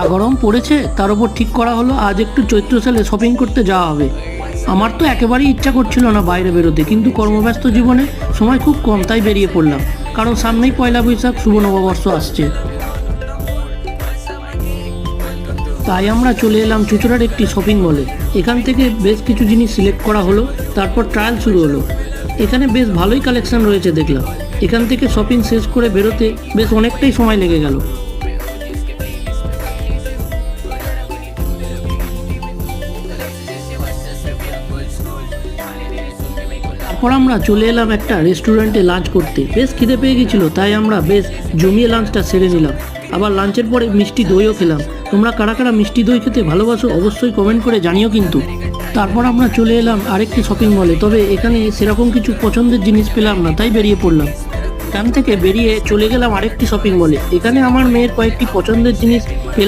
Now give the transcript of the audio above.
গরম পড়েছে, তার উপর ঠিক করা হলো আজ একটু চৈত্র সেলে শপিং করতে যাওয়া হবে। আমার তো একেবারেই ইচ্ছা করছিল না বাইরে বেরোতে, কিন্তু কর্মব্যস্ত জীবনে সময় খুব কম, তাই বেরিয়ে পড়লাম। কারণ সামনেই পয়লা বৈশাখ, শুভ নববর্ষ আসছে। তাই আমরা চলে এলাম চুঁচুড়ার একটি শপিং মলে। এখান থেকে বেশ কিছু জিনিস সিলেক্ট করা হলো, তারপর ট্রায়াল শুরু হলো। এখানে বেশ ভালোই কালেকশন রয়েছে দেখলাম। এখান থেকে শপিং শেষ করে বেরোতে বেশ অনেকটাই সময় লেগে গেল। তারপর আমরা চলে এলাম একটা রেস্টুরেন্টে লাঞ্চ করতে। বেশ খিদে পেয়ে গেছিলো, তাই আমরা বেশ জমিয়ে লাঞ্চটা সেরে নিলাম। আবার লাঞ্চের পরে মিষ্টি দইও খেলাম। তোমরা কারা কারা মিষ্টি দই খেতে ভালোবাসো অবশ্যই কমেন্ট করে জানিও কিন্তু। তারপর আমরা চলে এলাম আরেকটি শপিং মলে, তবে এখানে সেরকম কিছু পছন্দের জিনিস পেলাম না, তাই বেরিয়ে পড়লাম। এখান থেকে বেরিয়ে চলে গেলাম আরেকটি শপিং মলে। এখানে আমার মেয়ের কয়েকটি পছন্দের জিনিস পেলাম।